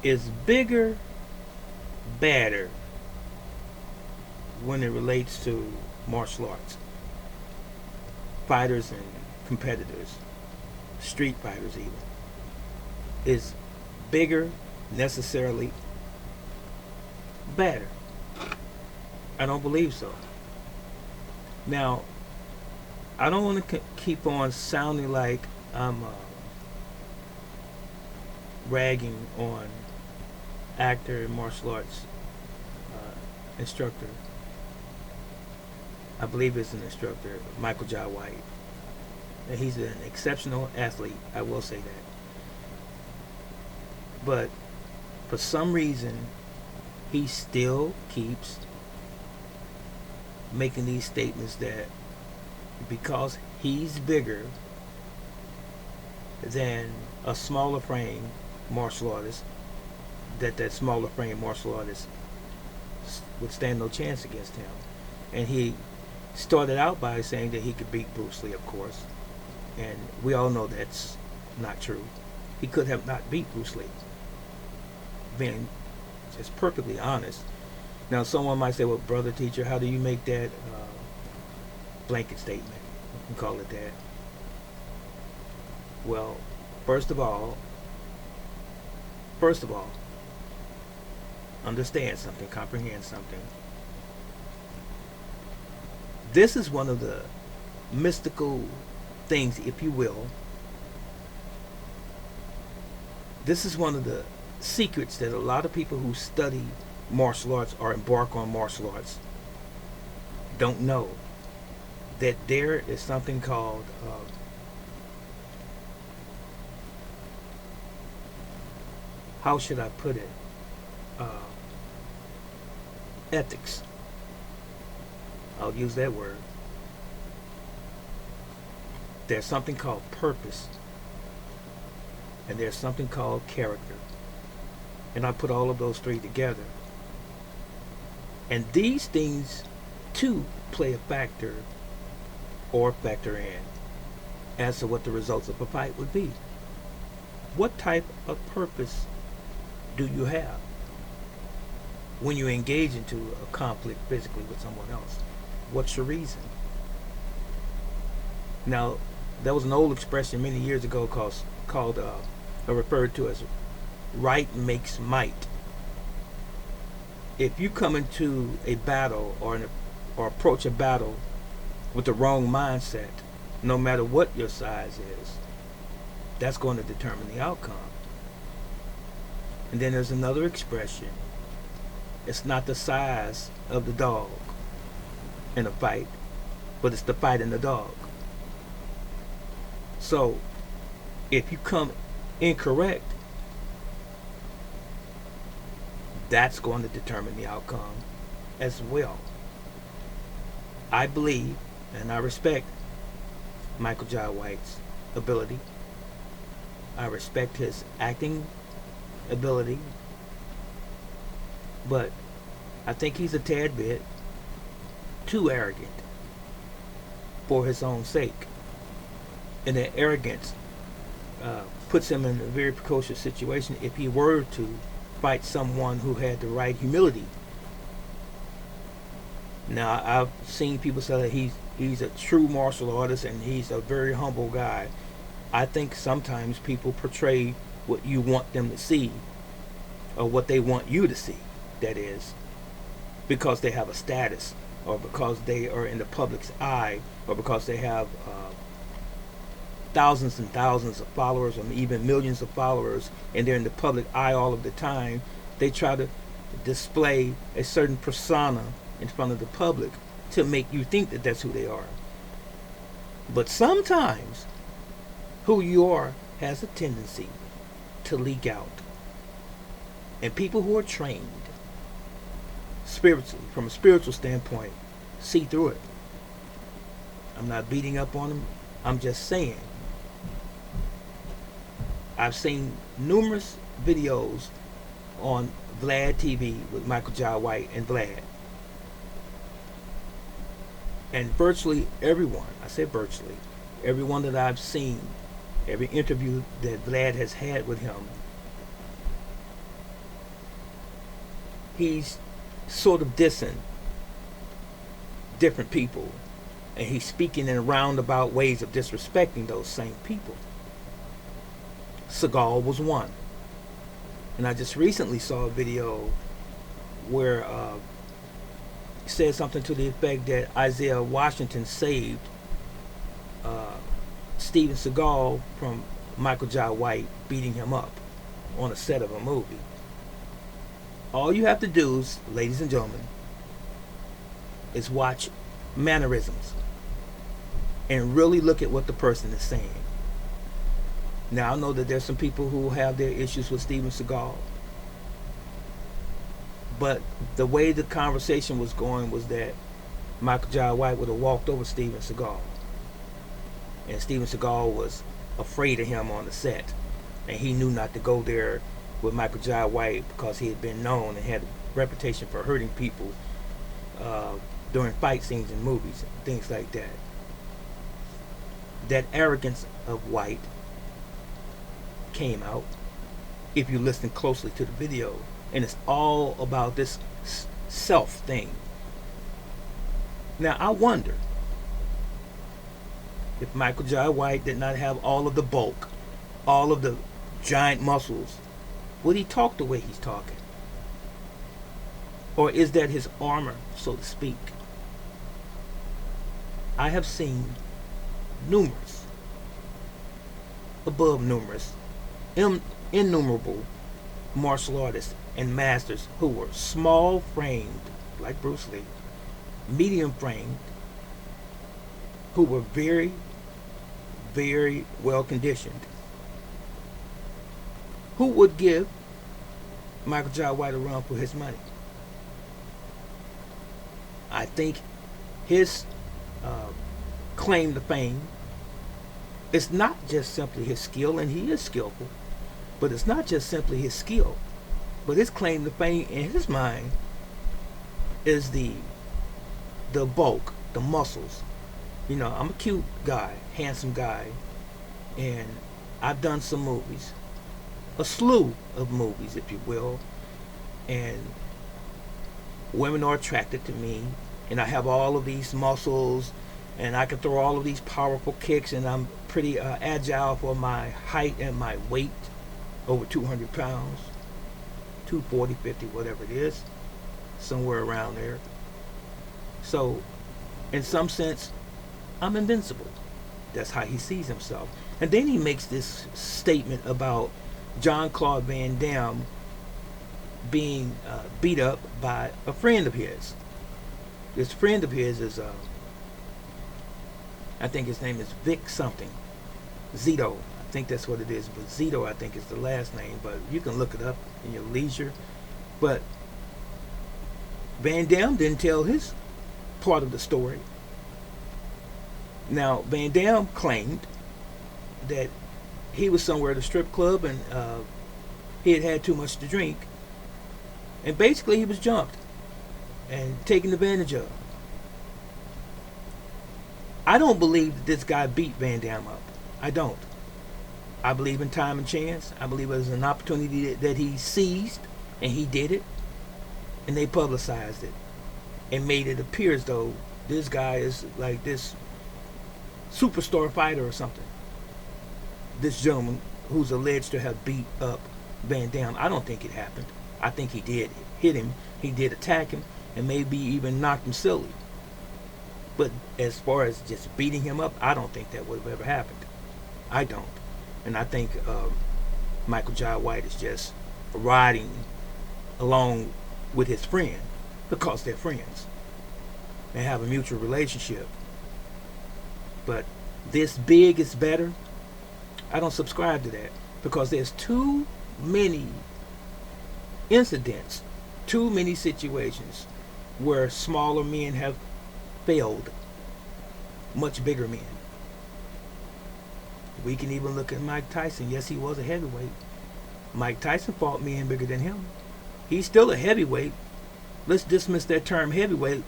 is bigger, badder when it relates to martial arts, fighters and competitors, street fighters even, is bigger necessarily badder? I don't believe so. Now, I don't want to keep on sounding like I'm ragging on actor and martial arts instructor. I believe it's an instructor, Michael Jai White. And he's an exceptional athlete, I will say that. But for some reason, he still keeps making these statements that because he's bigger than a smaller frame martial artist, that smaller frame martial artist would stand no chance against him. And he started out by saying that he could beat Bruce Lee, of course. And we all know that's not true. He could have not beat Bruce Lee. Being just perfectly honest. Now, someone might say, well, brother teacher, how do you make that blanket statement? You can call it that. Well, first of all, understand something, comprehend something. This is one of the mystical things, if you will. This is one of the secrets that a lot of people who study martial arts or embark on martial arts don't know. That there is something called how should I put it? Ethics. I'll use that word. There's something called purpose, and there's something called character. And I put all of those three together. And these things, too, play a factor or factor in as to what the results of a fight would be. What type of purpose do you have when you engage into a conflict physically with someone else? What's your reason? Now, there was an old expression many years ago called referred to as right makes might. If you come into a battle or approach a battle with the wrong mindset, no matter what your size is, that's going to determine the outcome. And then there's another expression. It's not the size of the dog in a fight, but it's the fight in the dog. So, if you come incorrect, that's going to determine the outcome as well. I believe and I respect Michael Jai White's ability. I respect his acting ability. But I think he's a tad bit too arrogant for his own sake. And that arrogance puts him in a very precocious situation if he were to fight someone who had the right humility. Now, I've seen people say that he's a true martial artist and he's a very humble guy. I think sometimes people portray what you want them to see, or what they want you to see, that is, because they have a status, or because they are in the public's eye, or because they have thousands and thousands of followers, or even millions of followers, and they're in the public eye all of the time. They try to display a certain persona in front of the public to make you think that that's who they are. But sometimes who you are has a tendency to leak out. And people who are trained spiritually, from a spiritual standpoint, see through it. I'm not beating up on them. I'm just saying. I've seen numerous videos on Vlad TV with Michael Jai White and Vlad. And virtually everyone, I say virtually, everyone that I've seen, every interview that Vlad has had with him, he's sort of dissing different people, and he's speaking in roundabout ways of disrespecting those same people. Seagal was one. And I just recently saw a video where he said something to the effect that Isaiah Washington saved Steven Seagal from Michael Jai White beating him up on a set of a movie. All you have to do is, ladies and gentlemen, is watch mannerisms and really look at what the person is saying. Now, I know that there's some people who have their issues with Steven Seagal, but the way the conversation was going was that Michael Jai White would have walked over Steven Seagal, and Steven Seagal was afraid of him on the set, and he knew not to go there with Michael Jai White because he had been known and had a reputation for hurting people during fight scenes in movies and things like that. That arrogance of White came out if you listen closely to the video, and it's all about this self thing. Now, I wonder if Michael Jai White did not have all of the bulk, all of the giant muscles, would he talk the way he's talking? Or is that his armor, so to speak? I have seen numerous, above numerous, innumerable martial artists and masters who were small framed, like Bruce Lee, medium framed, who were very, very well conditioned, who would give Michael Jai White a run for his money. I think his claim to fame is not just simply his skill, and he is skillful, but it's not just simply his skill, but his claim to fame in his mind is the bulk, the muscles. You know, I'm a cute guy, handsome guy, and I've done some movies, a slew of movies, if you will, and women are attracted to me, and I have all of these muscles, and I can throw all of these powerful kicks, and I'm pretty agile for my height and my weight, over 200 pounds, 240, 50, whatever it is, somewhere around there. So, in some sense, I'm invincible. That's how he sees himself. And then he makes this statement about Jean-Claude Van Damme being beat up by a friend of his. This friend of his is, I think his name is Vic something. Zito. I think that's what it is. But Zito, I think, is the last name. But you can look it up in your leisure. But Van Damme didn't tell his part of the story. Now, Van Damme claimed that he was somewhere at a strip club and he had had too much to drink. And basically he was jumped and taken advantage of. I don't believe that this guy beat Van Damme up. I don't. I believe in time and chance. I believe it was an opportunity that he seized, and he did it, and they publicized it and made it appear as though this guy is like this superstar fighter or something. This gentleman who's alleged to have beat up Van Damme. I don't think it happened. I think he did hit him. He did attack him and maybe even knocked him silly. But as far as just beating him up, I don't think that would have ever happened. I don't. And I think Michael Jai White is just riding along with his friend because they're friends and have a mutual relationship. But this big is better, I don't subscribe to that, because there's too many incidents, too many situations where smaller men have failed much bigger men. We can even look at Mike Tyson. Yes, he was a heavyweight. Mike Tyson fought men bigger than him. He's still a heavyweight. Let's dismiss that term heavyweight.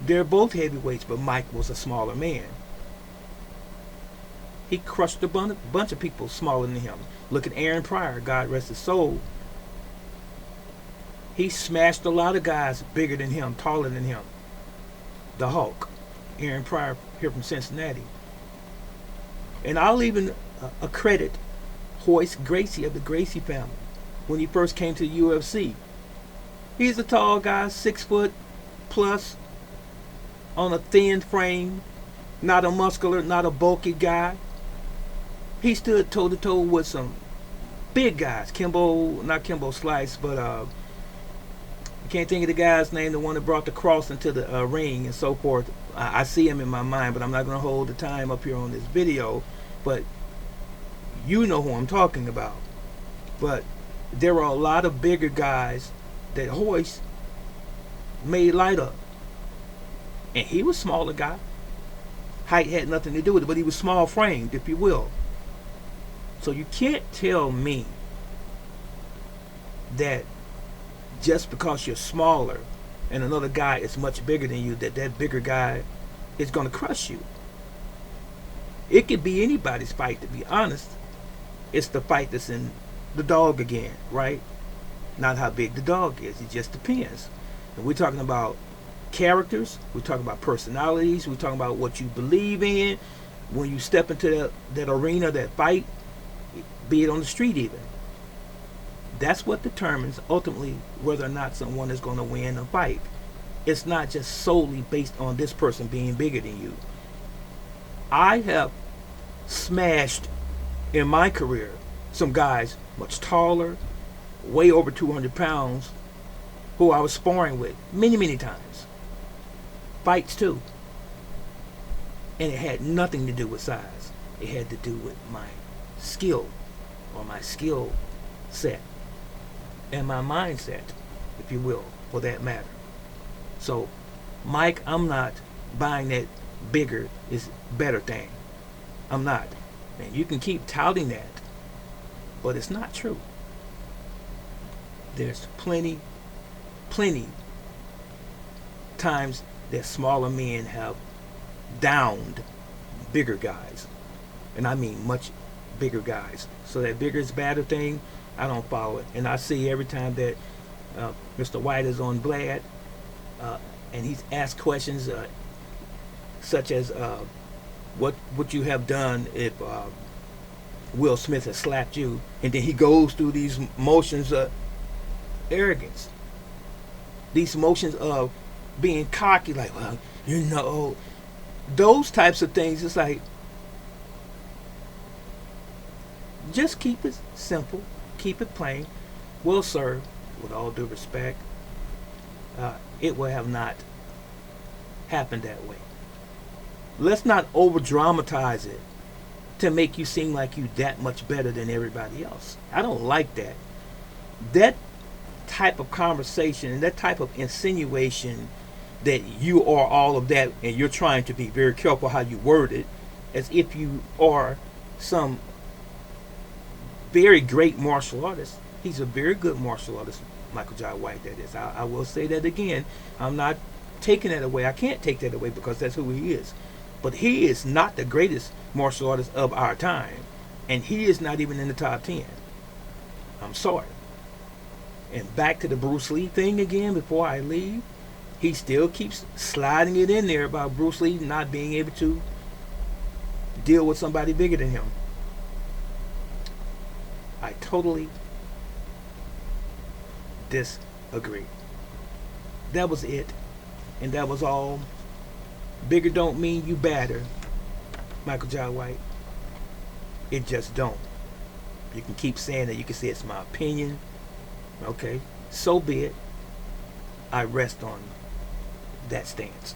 They're both heavyweights, but Mike was a smaller man. He crushed a bunch of people smaller than him. Look at Aaron Pryor, God rest his soul. He smashed a lot of guys bigger than him, taller than him. The Hulk, Aaron Pryor here from Cincinnati. And I'll even accredit Hoist Gracie of the Gracie family when he first came to the UFC. He's a tall guy, 6 foot plus, on a thin frame, not a muscular, not a bulky guy. He stood toe to toe with some big guys. Not Kimbo Slice, but I can't think of the guy's name, the one that brought the cross into the ring and so forth. I see him in my mind, but I'm not going to hold the time up here on this video. But you know who I'm talking about. But there are a lot of bigger guys that Hoist made light of. And he was a smaller guy. Height had nothing to do with it, but he was small framed, if you will. So you can't tell me that just because you're smaller and another guy is much bigger than you, that bigger guy is going to crush you. It could be anybody's fight, to be honest. It's the fight that's in the dog again, right? Not how big the dog is. It just depends. And we're talking about characters. We're talking about personalities. We're talking about what you believe in. When you step into that arena, that fight, be it on the street even. That's what determines ultimately whether or not someone is going to win a fight. It's not just solely based on this person being bigger than you. I have smashed in my career some guys much taller, way over 200 pounds, who I was sparring with many times. Fights too. And it had nothing to do with size. It had to do with my skill, or my skill set, and my mindset, if you will, for that matter. So, Mike, I'm not buying that bigger is better thing. I'm not. And you can keep touting that, but it's not true. There's plenty times that smaller men have downed bigger guys. And I mean much bigger guys. So that bigger is better thing, I don't follow it. And I see every time that Mr. White is on Vlad, and he's asked questions such as what would you have done if Will Smith had slapped you, and then he goes through these motions of arrogance, these motions of being cocky, like, well, you know, those types of things. It's like, just keep it simple, keep it plain. Well, sir, with all due respect, it will have not happened that way. Let's not over dramatize it to make you seem like you that much better than everybody else. I don't like that. That type of conversation and that type of insinuation that you are all of that, and you're trying to be very careful how you word it, as if you are some very great martial artist. He's a very good martial artist, Michael Jai White, that is. I will say that again. I'm not taking that away. I can't take that away because that's who he is. But he is not the greatest martial artist of our time. And he is not even in the top 10. I'm sorry. And back to the Bruce Lee thing again before I leave. He still keeps sliding it in there about Bruce Lee not being able to deal with somebody bigger than him. I totally disagree. That was it. And that was all. Bigger don't mean you better, Michael Jai White. It just don't. You can keep saying that. You can say it's my opinion. Okay, so be it. I rest on that stance.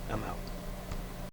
I'm out.